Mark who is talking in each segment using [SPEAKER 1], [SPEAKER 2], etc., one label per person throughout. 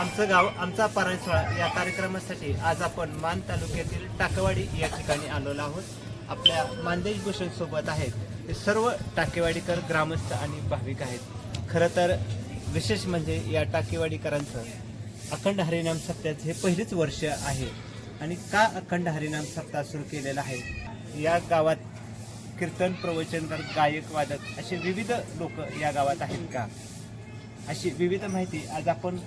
[SPEAKER 1] आमचं गाव आमचा पारायण सोहळा या कार्यक्रमासाठी आज आपण मान तालुक्यातील टाकेवाडी या ठिकाणी आलेलो आहोत. आपल्या मानदेश भूषण सोबत आहेत ते सर्व टाकेवाडीकर ग्रामस्थ आणि भाविक आहेत. खरं तर विशेष म्हणजे या टाकेवाडीकरांचं अखंड हरिनाम सप्ताहाचे हे पहिलेच वर्ष आहे. आणि का अखंड हरिनाम सप्ताह सुरू केलेला आहे, या गावात कीर्तन प्रवचनकर गायक वादक असे विविध लोक या गावात आहेत का, अशी विविध माहिती आज आपण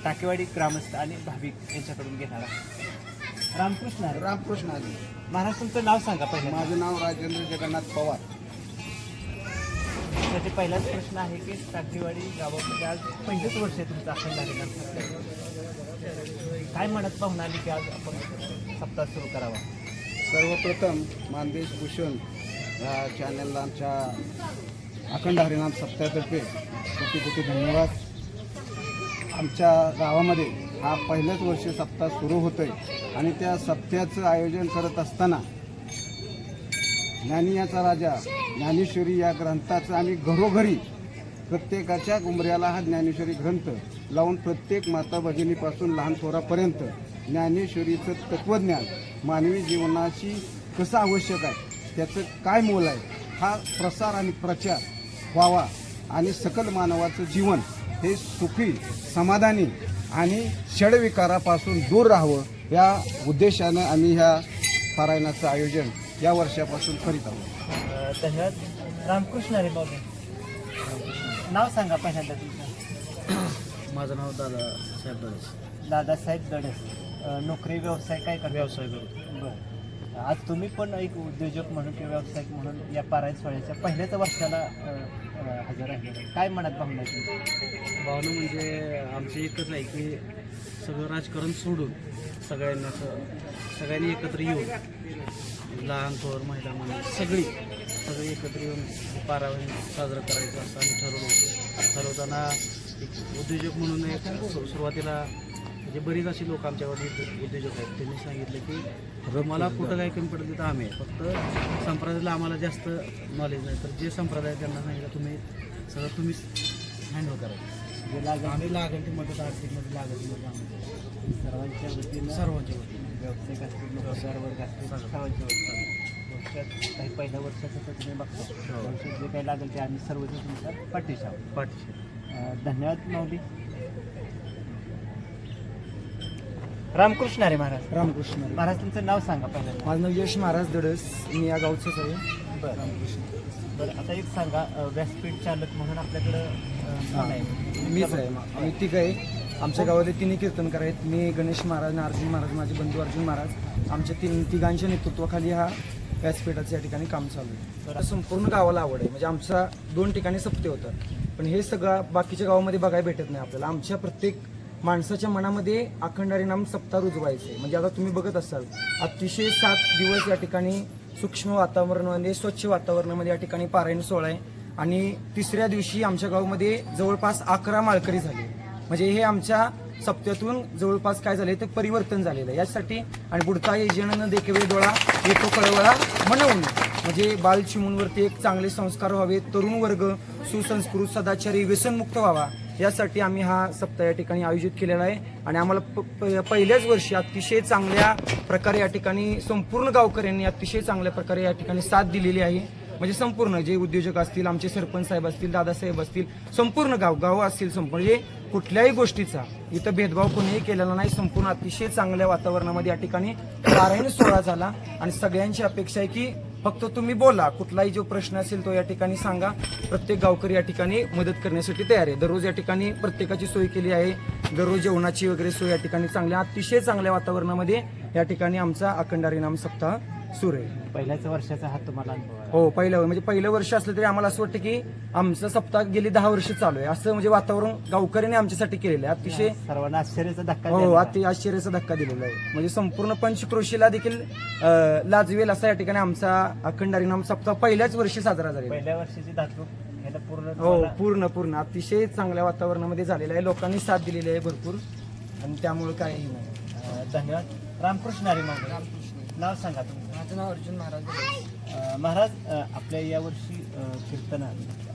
[SPEAKER 1] टाकेवाडी ग्रामस्थ आणि भाविक यांच्याकडून घेणार आहोत. रामकृष्ण हरी.
[SPEAKER 2] रामकृष्ण हरी.
[SPEAKER 1] महाराज तुमचं नाव सांगा पहिले.
[SPEAKER 2] माझं नाव राजेंद्र जगन्नाथ पवार.
[SPEAKER 1] त्याचे पहिलाच प्रश्न आहे की टाकेवाडी गावामध्ये आज पहिलेच वर्ष आहे तुमचं अखंड हरिनाम सप्ताह. काय म्हणत पाहून आली की आज आपण सप्ताह सुरू करावा?
[SPEAKER 2] सर्वप्रथम मानदेश भूषण या चॅनलला आमच्या अखंड हरिनाम सप्ताहातर्फे खूप खूप धन्यवाद. आमच्या गावामध्ये हा पहिल्याच वर्षी सप्ताह सुरू होतोय आणि त्या सप्त्याचं आयोजन करत असताना ज्ञानियाचा राजा ज्ञानेश्वरी या ग्रंथाचं आम्ही घरोघरी प्रत्येकाच्या उंबऱ्याला हा ज्ञानेश्वरी ग्रंथ लावून प्रत्येक माता भगिनीपासून लहान थोरापर्यंत ज्ञानेश्वरीचं तत्त्वज्ञान मानवी जीवनाशी कसं आवश्यक आहे, त्याचं काय मोल आहे, हा प्रसार आणि प्रचार व्हावा आणि सकल मानवाचं जीवन हे सुखी समाधानी आणि षडविकारापासून दूर राहावं या उद्देशानं आम्ही ह्या पारायणाचं आयोजन या वर्षापासून करीत आहोत.
[SPEAKER 1] धन्यवाद. रामकृष्ण हरी बाबा, नाव सांगा पहिल्यांदा तुमचं.
[SPEAKER 3] माझं नाव दादासाहेब दळस.
[SPEAKER 1] दादासाहेब दडस. नोकरी व्यवसाय काय करता?
[SPEAKER 3] व्यवसाय करतो.
[SPEAKER 1] बरं. आज तुम्ही पण एक उद्योजक म्हणून किंवा व्यावसायिक म्हणून या पारायण सोहळ्याच्या पहिल्याच वर्षाला हजर आहे. काय मनात भावना आहे तुमची?
[SPEAKER 3] भावना म्हणजे आमचं एकच आहे की सगळं राजकारण सोडून सगळ्यांनी एकत्र येऊन लहान थोर महिला मुली सगळे एकत्र येऊन पारायण साजरं करायचं असं आम्ही ठरवलं होतं. ठरवताना एक उद्योजक म्हणून एक सुरुवातीला म्हणजे बरीच अशी लोक आमच्याकडे उद्योजक आहेत. त्यांनी सांगितलं की मला कुठं काही कमी पडलं तर आम्ही फक्त संप्रदायाला आम्हाला जास्त नॉलेज नाही, तर जे संप्रदाय त्यांना सांगितलं तुम्हीच हँडल करायचं. आम्ही लागेल ती मदत आर्थिकमध्ये लागेल ती मदत आम्ही
[SPEAKER 1] सर्वांच्या वतीनं व्यावसायिक असतील, नोकरदार वर्ग असतील, सर्वांच्या वतीनं भविष्यात काही पहिल्या वर्षाचं तर तुम्ही बघता, भविष्यात जे काही लागेल ते आम्ही सर्वजण तुमच्या पाठीशी आहोत. धन्यवाद माऊली. रामकृष्ण हरी महाराज.
[SPEAKER 2] रामकृष्ण.
[SPEAKER 1] महाराज तुमचं नाव सांगा पहिल्यांदा.
[SPEAKER 2] माझं नाव यश महाराज दडस. मी या गावचंच आहे.
[SPEAKER 1] बरं. रामकृष्ण. बरं, आता एक सांगा, व्यासपीठ चालक म्हणून आपल्याकडं कोण आहे?
[SPEAKER 2] मीच आहे. आम्ही तिघ आहे. आमच्या गावातले तिन्ही कीर्तनकार आहेत. मी गणेश महाराज, अर्जुन महाराज, माझे बंधू अर्जुन महाराज. आमच्या तिघांच्या नेतृत्वाखाली हा व्यासपीठाचं या ठिकाणी काम चालू आहे. तर संपूर्ण गावाला आवड आहे. म्हणजे आमचा 2 ठिकाणी सप्ते होतात, पण हे सगळं बाकीच्या गावामध्ये बघायला भेटत नाही आपल्याला. आमच्या प्रत्येक माणसाच्या मनामध्ये अखंड हरिनाम सप्ताह रुजवायचे. म्हणजे आता तुम्ही बघत असाल अतिशय 7 दिवस या ठिकाणी सूक्ष्म वातावरणामध्ये, स्वच्छ वातावरणामध्ये या ठिकाणी पारायण सोहळा आहे. आणि तिसऱ्या दिवशी आमच्या गावामध्ये जवळपास 11 माळकरी झाले. म्हणजे हे आमच्या सप्त्यातून जवळपास काय झाले ते परिवर्तन झालेलं आहे. यासाठी आणि पुढचा येजण देखवे डोळा येतो कळवळा म्हणून म्हणजे बाल चिमूंवरती एक चांगले संस्कार व्हावे, तरुण वर्ग सुसंस्कृत सदाचारी व्यसनमुक्त व्हावा, यासाठी आम्ही हा सप्ताह या ठिकाणी आयोजित केलेला आहे. आणि आम्हाला पहिल्याच वर्षी अतिशय चांगल्या प्रकारे या ठिकाणी संपूर्ण गावकऱ्यांनी अतिशय चांगल्या प्रकारे या ठिकाणी साथ दिलेली आहे. म्हणजे संपूर्ण जे उद्योजक असतील, आमचे सरपंच साहेब असतील, दादासाहेब असतील, संपूर्ण गाव असतील, संपूर्ण म्हणजे कुठल्याही गोष्टीचा इथं भेदभाव कोणीही केलेला नाही. संपूर्ण अतिशय चांगल्या वातावरणामध्ये या ठिकाणी पारायण सोहळा झाला. आणि सगळ्यांची अपेक्षा आहे की फक्त तुम्ही बोला, कुठलाही जो प्रश्न असेल तो या ठिकाणी सांगा. प्रत्येक गावकरी या ठिकाणी मदत करण्यासाठी तयार आहे. दररोज या ठिकाणी प्रत्येकाची सोय केली आहे. दररोज जेवणाची वगैरे सोय या ठिकाणी चांगल्या अतिशय चांगल्या वातावरणामध्ये या ठिकाणी आमचा अखंड हरिनाम सप्ताह सुरू आहे.
[SPEAKER 1] पहिल्याच वर्षाचा हा तुम्हाला अनुभव आहे?
[SPEAKER 2] हो, पहिलं वर्ष असलं तरी आम्हाला असं वाटतं की आमचा सप्ताह गेली 10 वर्ष चालू आहे. असं म्हणजे वातावरण गावकऱ्यांनी आमच्यासाठी केलेलं आहे. अतिशय
[SPEAKER 1] सर्वांना आश्चर्याचा धक्का.
[SPEAKER 2] हो, अति आश्चर्याचा धक्का दिलेला आहे. म्हणजे संपूर्ण पंचक्रोशीला देखील लाजवेल असा या ठिकाणी आमचा अखंड हरिनाम सप्ताह पहिल्याच वर्षी साजरा झालेला.
[SPEAKER 1] पहिल्या वर्षाची धातू
[SPEAKER 2] पूर्ण अतिशय चांगल्या वातावरणामध्ये झालेला आहे. लोकांनी साथ दिलेली आहे भरपूर, आणि त्यामुळे काही नाही.
[SPEAKER 1] धन्यवाद. रामकृष्ण हरी महाराज. नाव सांगा तुमचं.
[SPEAKER 2] माझं नाव अर्जुन महाराज.
[SPEAKER 1] महाराज, आपल्या यावर्षी कीर्तन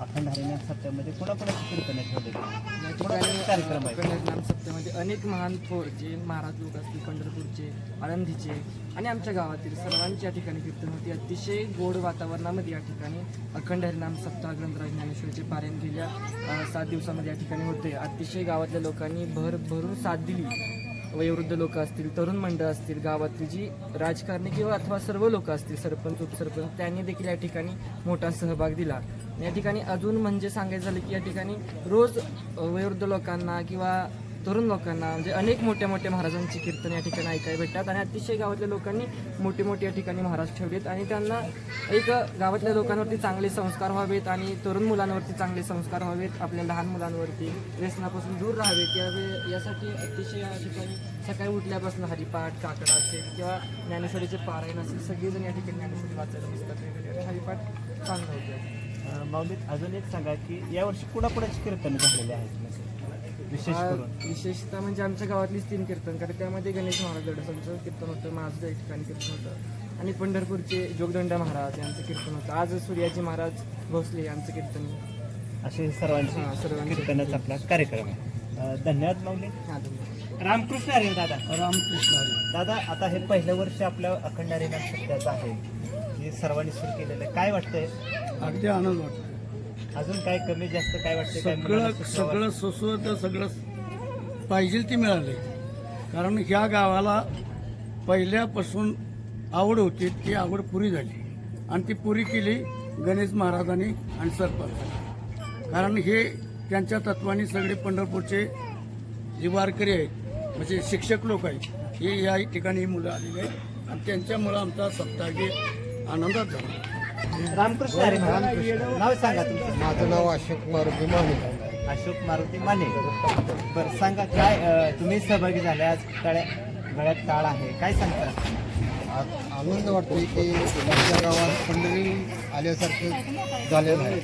[SPEAKER 1] अखंड हरिनाम सप्त्यामध्ये कोणाकोणाची कीर्तनं ठेवलेली
[SPEAKER 2] या
[SPEAKER 1] कोणाकोणाचे कार्यक्रम आहेत?
[SPEAKER 2] हरिनाम सप्त्यामध्ये अनेक महान थोर जे महाराज लोक असतील, पंढरपूरचे, आळंदीचे आणि आमच्या गावातील सर्वांची या ठिकाणी कीर्तन होती. अतिशय गोड वातावरणामध्ये या ठिकाणी अखंड हरिनाम सप्ताह ग्रंथराज ज्ञानेश्वरीचे पारायण गेल्या 7 दिवसामध्ये या ठिकाणी होते. अतिशय गावातल्या लोकांनी भरून साथ दिली. वयोवृद्ध लोक असतील, तरुण मंडळ असतील, गावातील जी राजकारणी किंवा अथवा सर्व लोक असतील, सरपंच उपसरपंच, त्यांनी देखील या ठिकाणी मोठा सहभाग दिला. या ठिकाणी अजून म्हणजे सांगायचं झालं की या ठिकाणी रोज वयोवृद्ध लोकांना किंवा तरुण लोकांना म्हणजे अनेक मोठ्या मोठ्या महाराजांची कीर्तन या ठिकाणी ऐकायला भेटतात आणि अतिशय गावातल्या लोकांनी मोठे मोठे या ठिकाणी महाराज ठेवलेत आणि त्यांना एक गावातल्या लोकांवरती चांगले संस्कार व्हावेत आणि तरुण मुलांवरती चांगले संस्कार व्हावेत, आपल्या लहान मुलांवरती व्यसनापासून दूर राहावेत यासाठी अतिशय या ठिकाणी सकाळी उठल्यापासून हरिपाठ, काकडा असेल किंवा ज्ञानेश्वरीचे पारायण असेल, सगळेजण या ठिकाणी ज्ञानेश्वरी वाचायला बसतात वगैरे. हरिपाठ चांगला होतो.
[SPEAKER 1] माऊलीत अजून एक सांगा की यावर्षी कुणाकुणाची कीर्तनं झालेली आहेत विशेष करून?
[SPEAKER 2] विशेषतः म्हणजे आमच्या गावातलीच 3 कीर्तनकार, त्यामध्ये गणेश महाराज दडसांचं कीर्तन होतं, माझं या ठिकाणी कीर्तन होतं आणि पंढरपूरचे जोगदंडा महाराज यांचं कीर्तन होतं. आज सूर्याजी महाराज भोसले यांचं कीर्तन.
[SPEAKER 1] असे सर्वांची कीर्तनाचा आपला कार्यक्रम आहे. धन्यवाद माऊली.
[SPEAKER 2] हां, धन्यवाद.
[SPEAKER 1] रामकृष्ण हरी दादा.
[SPEAKER 3] रामकृष्ण हरी.
[SPEAKER 1] दादा, आता हे पहिलं वर्ष आपल्या अखंड हरिनाम सप्त्याचं आहे, हे सर्वांनी सुरू केलेलं आहे. काय वाटतंय?
[SPEAKER 3] अगदी आनंद वाटतो.
[SPEAKER 1] अजून काय कमी जास्त काय वाटतंय? काय मुलांना सुचवावं?
[SPEAKER 3] सगळं सुसुवत सगळं पाहिजे ते मिळाले. कारण ह्या गावाला पहिल्यापासून आवड होती, ती आवड पुरी झाली आणि ती पुरी केली गणेश महाराजांनी आणि सरपंच. कारण हे त्यांच्या तत्वाने सगळे पंढरपूरचे जे वारकरी आहेत म्हणजे शिक्षक लोक आहेत, हे या ठिकाणी मुलं आलेले आहेत आणि त्यांच्यामुळं आमचा सप्ताही आनंदात झाला.
[SPEAKER 1] रामकृष्ण हरी महाराज. नाव सांगा तुमचं.
[SPEAKER 4] माझं नाव अशोक मारुती माने.
[SPEAKER 1] अशोक मारुती माने. बरं सांगा, काय तुम्ही सहभागी झाले आज? गळ्यात टाळ आहे, काय सांगता?
[SPEAKER 4] आनंद वाटतोय की आमच्या गावात पंढरी आल्यासारखं झालेलं आहे.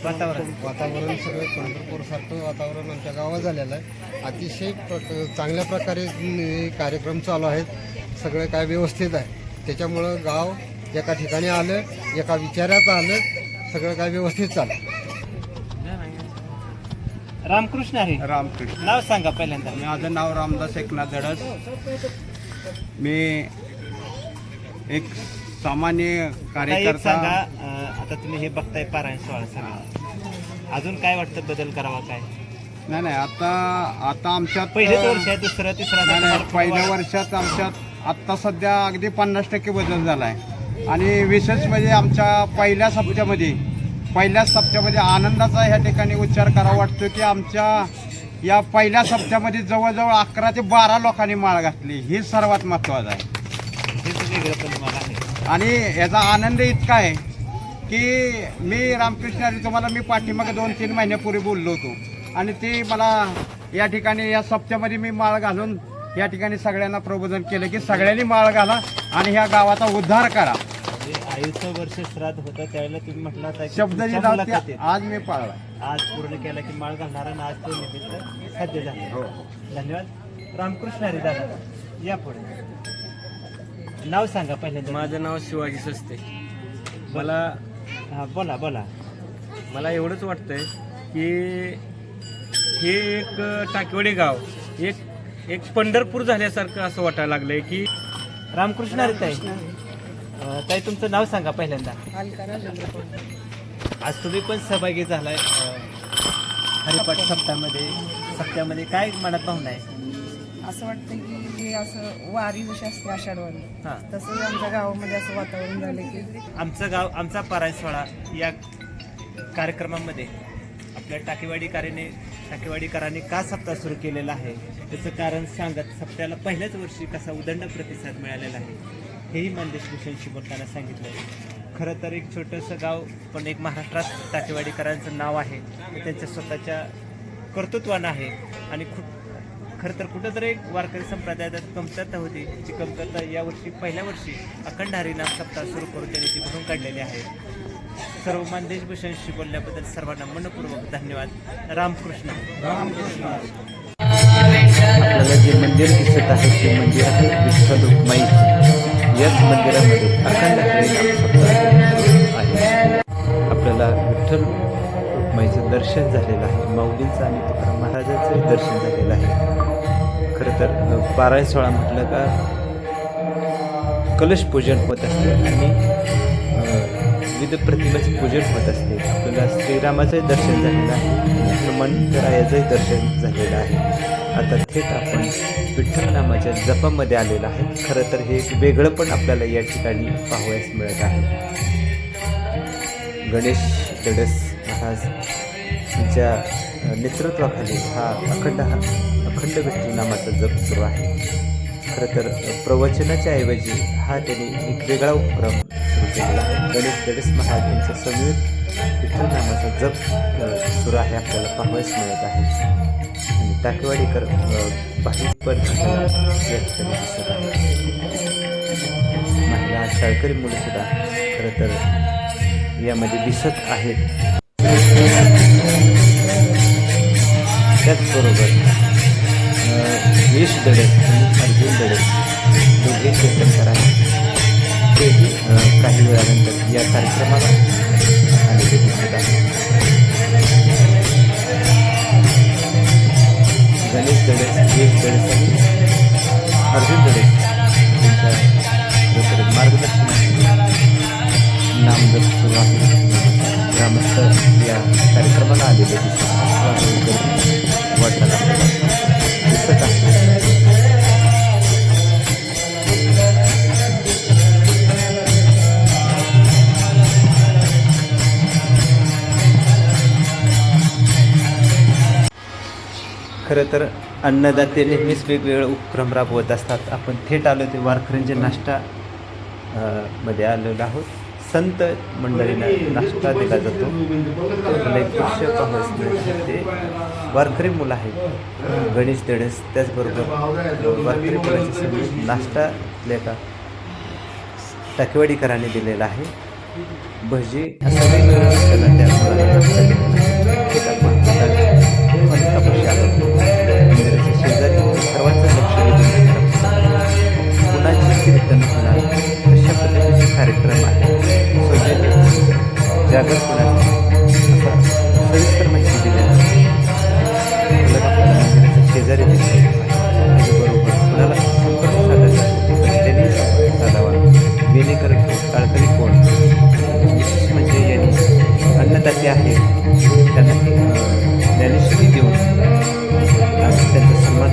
[SPEAKER 4] वातावरण सगळं पंढरपूरसारखं वातावरण आमच्या गावात झालेलं आहे. अतिशय चांगल्या प्रकारे कार्यक्रम चालू आहेत. सगळं काय व्यवस्थित आहे. त्याच्यामुळं गाव एका ठिकाणी आलं, एका विचारात आलं, सगळं काय व्यवस्थित चाललं.
[SPEAKER 1] रामकृष्ण हरी.
[SPEAKER 5] रामकृष्ण.
[SPEAKER 1] नाव सांगा पहिल्यांदा.
[SPEAKER 5] माझं नाव रामदास एकनाथ दडस. मी एक सामान्य
[SPEAKER 1] आता एक
[SPEAKER 5] कार्यकर्ता.
[SPEAKER 1] सांगा, आता तुम्ही हे बघताय पारायण सोहळा सांगा, अजून काय वाटतं बदल करावा? काय
[SPEAKER 5] नाही आता आमच्यात
[SPEAKER 1] पहिलेच वर्ष आहे, दुसरं तिसरं
[SPEAKER 5] नाही, पहिल्या वर्षात आमच्यात आत्ता सध्या अगदी 50% बदल झाला आहे. आणि विशेष म्हणजे आमच्या पहिल्याच सप्त्यामध्ये आनंदाचा ह्या ठिकाणी उच्चार करावा वाटतो की आमच्या या पहिल्या सप्त्यामध्ये जवळजवळ 11 ते 12 लोकांनी माळ घातली. ही सर्वात महत्त्वाचं आहे.
[SPEAKER 1] हे वेगळं पण मला आहे.
[SPEAKER 5] आणि याचा आनंद इतका आहे की मी रामकृष्ण तुम्हाला मी पाठीमागे 2-3 महिन्यापूर्वी बोललो होतो आणि ते मला या ठिकाणी या सप्त्यामध्ये मी माळ घालून या ठिकाणी सगळ्यांना प्रबोधन केलं की सगळ्यांनी माळ घाला आणि ह्या गावाचा उद्धार करा.
[SPEAKER 1] आयुष्य वर्ष श्राद्ध होतं त्यावेळेला तुम्ही म्हटलं होता की
[SPEAKER 5] शब्द
[SPEAKER 1] तुमच्या
[SPEAKER 5] दिला
[SPEAKER 1] मुलाखतीत
[SPEAKER 5] आज मी पाळला.
[SPEAKER 1] आज पूर्ण केला की माळ घालणार आणि आज तो निमित्त साध्य झालं.
[SPEAKER 5] हो.
[SPEAKER 1] धन्यवाद. रामकृष्ण हरी दादा, या पुढे. नाव सांगा पहिल्यांदा.
[SPEAKER 6] माझं नाव शिवाजी सस्ते. मला
[SPEAKER 1] हा, बोला.
[SPEAKER 6] मला एवढंच वाटतंय की हे एक टाकेवाडी गाव एक पंढरपूर झाल्यासारखं असं वाटायला लागलंय की.
[SPEAKER 1] रामकृष्ण हरी ताई. ताई, तुमचं नाव सांगा पहिल्यांदा. आज तुम्ही पण सहभागी झालाय हरिपाठ सप्त्यामध्ये काय मनात भावना आहे?
[SPEAKER 7] असं वाटतं की हे असं वारी जशी असते आषाढवारी,
[SPEAKER 1] हां.
[SPEAKER 7] तसंच आमच्या गावामध्ये असं वातावरण झालं की
[SPEAKER 1] आमचं गाव आमचा पारायण सोहळा या कार्यक्रमामध्ये आपल्या टाकेवाडीकरांनी का सप्ताह सुरू केलेला आहे त्याचं कारण सांगत सप्त्याला पहिल्याच वर्षी कसा उदंड प्रतिसाद मिळालेला आहे हेही मंदेश भूषणशी बोलताना सांगितलं. खरं तर एक छोटंसं गाव पण एक महाराष्ट्रात टाकेवाडीकरांचं नाव आहे, त्यांच्या स्वतःच्या कर्तृत्वानं आहे आणि खरं तर कुठंतरी एक वारकरी संप्रदायात कमतरता होती, जी कमतरता यावर्षी पहिल्या वर्षी अखंड हरिनाम सप्ताह सुरू करून त्यांनी ती भरून काढलेली आहे. सर्व मंदेश भूषणशी बोलल्याबद्दल सर्वांना मनपूर्वक धन्यवाद. रामकृष्ण.
[SPEAKER 8] आपल्याला जे मंदिर दिसत आहे ते मंदिर आहे विठ्ठल रुक्माई. याच मंदिरामध्ये अखंड हरिनाम सप्ताह आहे. आपल्याला विठ्ठल रुक्माईचं दर्शन झालेलं आहे. माऊलींचं आणि तुकाराम महाराजांचं दर्शन झालेलं आहे. खरं तर 12 सोळा म्हटलं का कलश पूजन होत असते आणि विविध प्रतिमेचं पूजन होत असते. आपल्याला श्रीरामाचंही दर्शन झालेलं आहे, हनुमंतरायाचंही दर्शन झालेलं आहे. आता थेट आपण विठ्ठल नामाच्या जपामध्ये आलेलं आहे. खरं तर हे एक वेगळं पण आपल्याला या ठिकाणी पाहावयास मिळत आहे. गणेश दडस महाराज यांच्या नेतृत्वाखाली हा अखंड विठ्ठल नामाचा जप सुरू आहे. खरं तर प्रवचनाच्या ऐवजी हा त्यांनी एक वेगळा उपक्रम सुरू केलेला आहे. गणेश दडस महाराज यांचा समवेत विठ्ठल नामाचा जप सुरू आहे, आपल्याला पाहावयास मिळत आहे. आणि टाकेवाडीकर भाविक पण या ठिकाणी दिसत आहे. महिला शाळकरी मुलं सुद्धा खरं तर यामध्ये दिसत आहेत. त्याचबरोबर यश दडस आणि अर्जुन दडस दोघे कीर्तनकार आहेत. तेही काही वेळानंतर या कार्यक्रमाला आलेले दिसत आहेत. गणेश दडस, यश दडस आणि अर्जुन दडस यांच्या मार्गदर्शनाखाली नामजप सुरू आहे. ग्रामस्थ या कार्यक्रमाला आलेले वाटायला दिसत आहे. खरं तर अन्नदाते नेहमीच वेगवेगळे उपक्रम राबवत असतात. आपण थेट आलो ते वारकऱ्यांच्या नाश्ता मध्ये आलेलो आहोत. संत मंडळींना नाश्ता दिला जातो. मला एक दृश्य पाहावयास मिळते. ते वारकरी मुलं आहेत गणेश दडस, त्याचबरोबर वारकरी मुलाच्या समोर नाश्ता लेखा टाकेवाडीकरांनी दिलेला आहे. भजी असं वेगवेगळं त्याला त्या मुलाला नाश्ता दिलेला आहे. मंदिराच्या शेजारी सर्वांचं लक्ष वेधून कुणाचे कीर्तन होणार अशा पद्धतीचे कार्यक्रम आहे. जागर कुणाचा असा सविस्तर माहिती दिलेला आहे. मंदिराच्या शेजारी दिसते. त्याचबरोबर कुणाला संपर्क साधायचा त्यांनी संपर्क साधावा. वेणेकर टाळकरी कोण, विशेष म्हणजे यांनी अन्नदाते आहेत त्यांना ज्ञानेश्वरी देऊन त्यांचा सन्मान